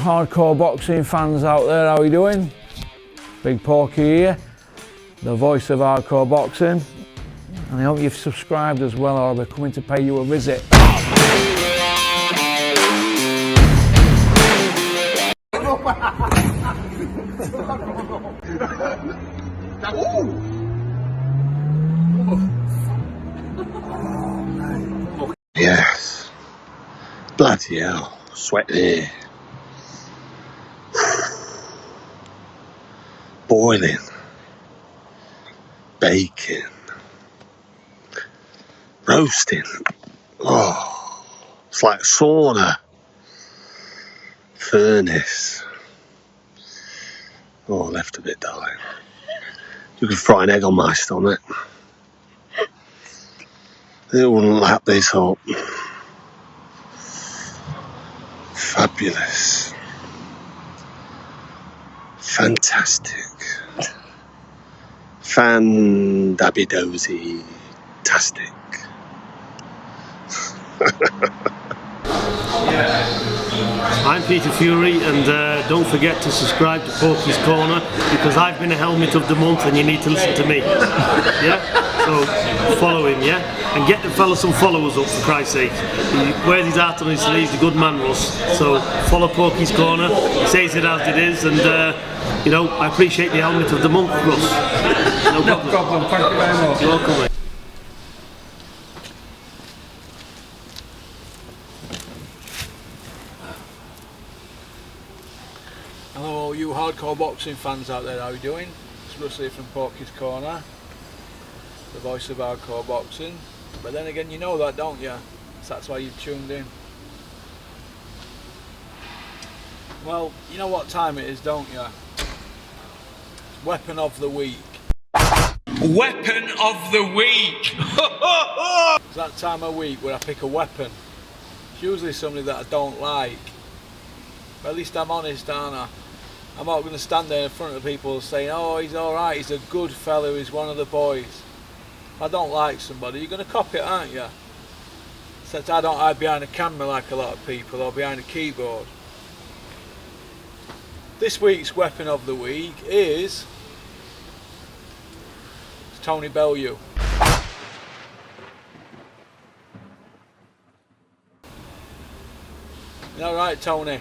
hardcore boxing fans out there, how are you doing? Big Porky here, the voice of hardcore boxing, and I hope you've subscribed as well, or I'll be coming to pay you a visit. Yes. Bloody hell. Sweat here. Boiling. Baking. Roasting. Oh. It's like a sauna. Furnace. Oh, left a bit, darling. You could fry an egg on my stomach. It wouldn't lap this up. Fabulous. Fantastic. Fan-dabby-dozy-tastic. I'm Peter Fury, and don't forget to subscribe to Porky's Corner, because I've been a helmet of the month and you need to listen to me. Yeah? So follow him, yeah? And get the fella some followers up, for Christ's sake. He wears his heart on his sleeve, he's a good man, Russ. So follow Porky's Corner, he says it as it is, and you know, I appreciate the helmet of the month, Russ. No problem, thank you very much. You're welcome, mate. Hello all you hardcore boxing fans out there, how are you doing? It's Russ here from Porky's Corner, the voice of hardcore boxing. But then again, you know that, don't you? So that's why you've tuned in. Well, you know what time it is, don't you? It's Weapon of the Week. Weapon of the week! It's that time of week where I pick a weapon. It's usually somebody that I don't like. But at least I'm honest, aren't I? I'm not going to stand there in front of people saying, oh, he's alright, he's a good fellow, he's one of the boys. If I don't like somebody, you're going to copy it, aren't you? Except I don't hide behind a camera like a lot of people, or behind a keyboard. This week's weapon of the week is Tony Bellew. You know, right, Tony?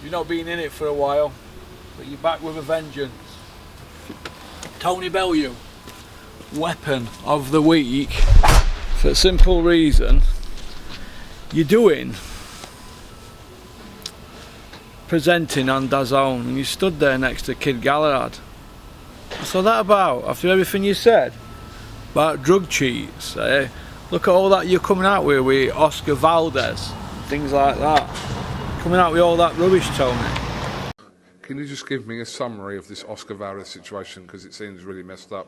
You've not been in it for a while, but you're back with a vengeance. Tony Bellew, weapon of the week, for a simple reason. You're doing presenting on DAZN, and you stood there next to Kid Galahad. What's all that about? After everything you said about drug cheats, eh? Look at all that you're coming out with Oscar Valdez, things like that. Coming out with all that rubbish, Tony. Can you just give me a summary of this Oscar Valdez situation, because it seems really messed up?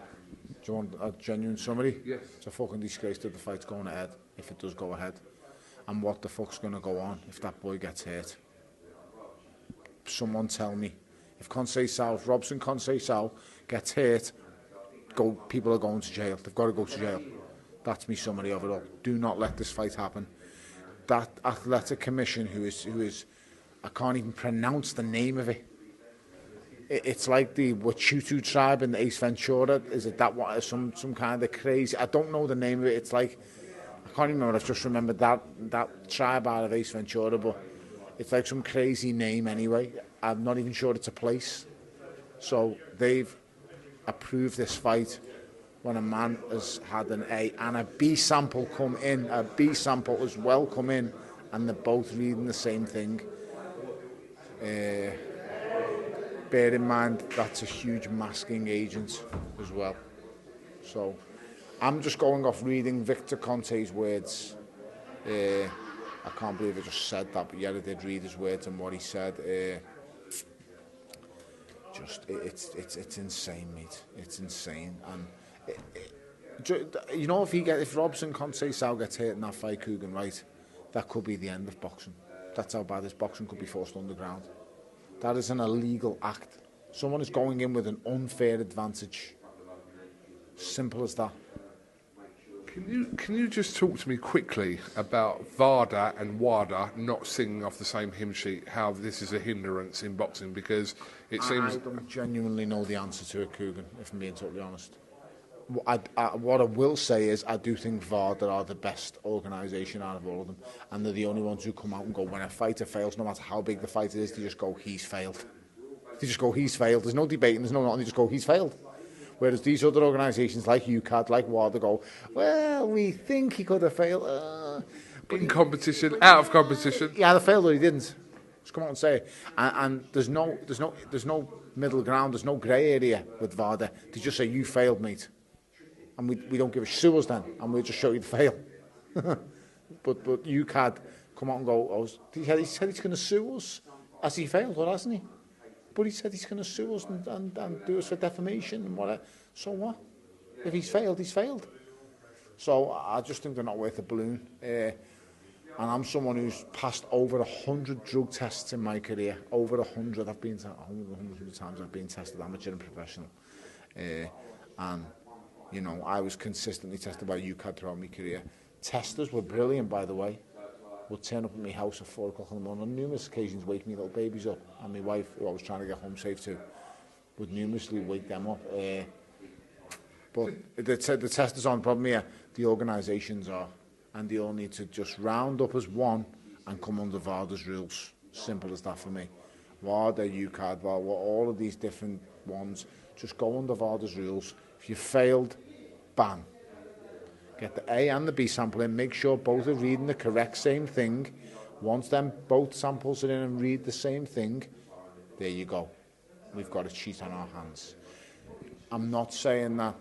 Do you want a genuine summary? Yes. It's a fucking disgrace that the fight's going ahead, if it does go ahead. And what the fuck's going to go on if that boy gets hurt? Someone tell me. If Robson Conceição gets hurt, people are going to jail. They've got to go to jail. That's me summary of it all. Do not let this fight happen. That athletic commission who is I can't even pronounce the name of it. It's like the Wachutu tribe in the Ace Ventura. Is it that one? Some kind of crazy, I don't know the name of it. It's like, I can't even remember. I've just remembered that tribe out of Ace Ventura, but it's like some crazy name anyway. I'm not even sure it's a place. So they've approved this fight when a man has had an A and a B sample come in, a B sample as well come in, and they're both reading the same thing. Bear in mind, that's a huge masking agent as well. So I'm just going off reading Victor Conte's words. I can't believe I just said that, but yeah, I did read his words and what he said. It's insane, mate. It's insane. And you know, if Robson Conceição gets hurt in that fight, Coogan, right, that could be the end of boxing. That's how bad this boxing could be forced underground. That is an illegal act. Someone is going in with an unfair advantage. Simple as that. Can you just talk to me quickly about Varda and Wada not singing off the same hymn sheet? How this is a hindrance in boxing, because it seems. I don't genuinely know the answer to it, Coogan, if I'm being totally honest. What I will say is I do think Varda are the best organisation out of all of them, and they're the only ones who come out and go, when a fighter fails, no matter how big the fight is, they just go, he's failed. They just go, he's failed. There's no debating, there's no nothing, they just go, he's failed. Whereas these other organisations like UCAD, like WADA go, well, we think he could have failed. In competition, out of competition. Yeah, they failed or he didn't. Just come out and say it. And there's no middle ground, there's no grey area with VADA. They just say, you failed, mate. And we don't give a sue us then, and we'll just show you the fail. but UCAD come out and go, he said he's going to sue us. Has he failed or hasn't he? But he said he's going to sue us and do us for defamation and whatever. So what? If he's failed, he's failed. So I just think they're not worth a balloon. And I'm someone who's passed over 100 drug tests in my career. Over 100. I've been 100 times I've been tested, amateur and professional. And, you know, I was consistently tested by UCAD throughout my career. Testers were brilliant, by the way. Would turn up at my house at 4 o'clock in the morning on numerous occasions, wake me little babies up, and my wife, who I was trying to get home safe to, would numerously wake them up. But the testers aren't the problem here, the organisations are, and they all need to just round up as one and come under VADA's rules. Simple as that for me. VADA, UCAD, VADA, all of these different ones, just go under VADA's rules. If you failed, ban. Get the A and the B sample in, make sure both are reading the correct same thing. Once them both samples are in and read the same thing, there you go. We've got a cheat on our hands. I'm not saying that.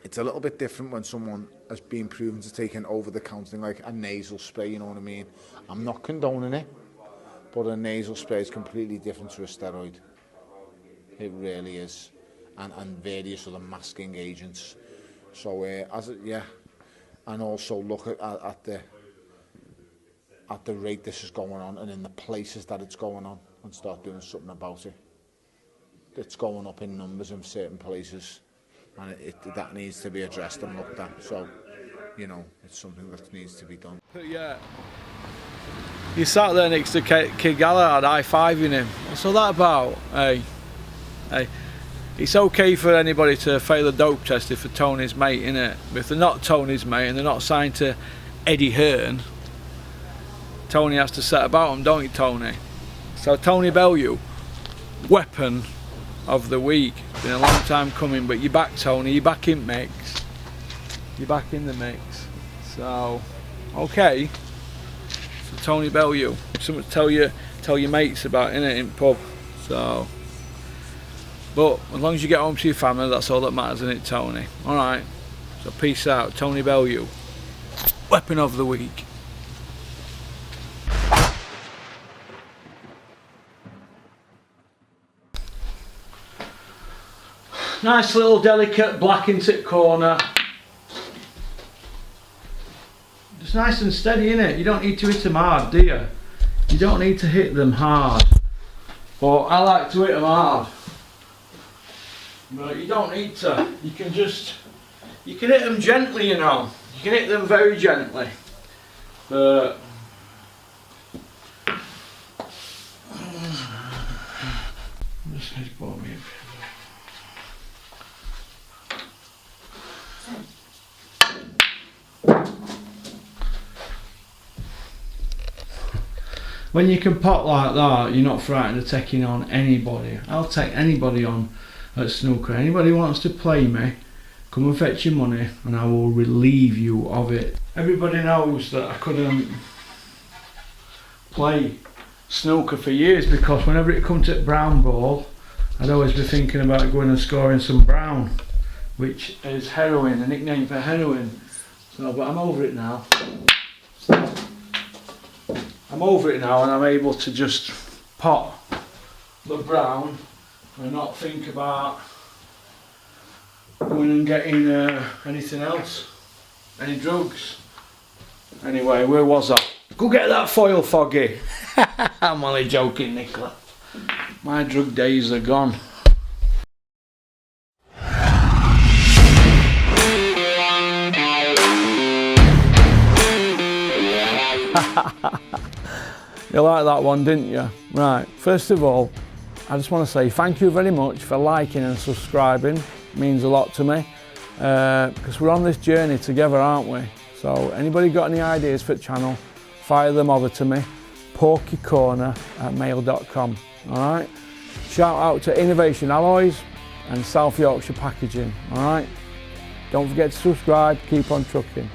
It's a little bit different when someone has been proven to take an over-the-counter thing, like a nasal spray, you know what I mean? I'm not condoning it, but a nasal spray is completely different to a steroid. It really is. And various other masking agents. So and also look at the rate this is going on and in the places that it's going on, and start doing something about it. It's going up in numbers in certain places, and that needs to be addressed and looked at. So, you know, it's something that needs to be done. But yeah, you sat there next to Kid Gallagher, high-fiving him. What's all that about? Hey. It's okay for anybody to fail a dope test if they're Tony's mate, innit? But if they're not Tony's mate and they're not signed to Eddie Hearn, Tony has to set about them, don't you, Tony? So Tony Bellew, weapon of the week. Been a long time coming, but you're back, Tony. You're back in mix. You're back in the mix. So, okay. So Tony Bellew, something to tell your mates about, innit, in pub. So. But as long as you get home to your family, that's all that matters, isn't it, Tony? Alright, so peace out. Tony Bellew, weapon of the week. Nice little delicate black into the corner. Just nice and steady, innit? You don't need to hit them hard, do you? You don't need to hit them hard. But I like to hit them hard. But you don't need to. You can hit them gently, you know. You can hit them very gently. But I'm just going to put me when you can pot like that, you're not frightened of taking on anybody. I'll take anybody on at snooker. Anybody wants to play me, come and fetch your money and I will relieve you of it. Everybody knows that I couldn't play snooker for years because whenever it come to brown ball, I'd always be thinking about going and scoring some brown, which is heroin, a nickname for heroin. So, but I'm over it now. I'm over it now and I'm able to just pot the brown and not think about going and getting anything else, any drugs. Anyway, where was I? Go get that foil, Foggy. I'm only joking, Nicola. My drug days are gone. You like that one, didn't you? Right, first of all, I just want to say thank you very much for liking and subscribing. It means a lot to me, because we're on this journey together, aren't we? So anybody got any ideas for the channel, fire them over to me, porkycorner@mail.com. All right. Shout out to Innovation Alloys and South Yorkshire Packaging. All right. Don't forget to subscribe. Keep on trucking.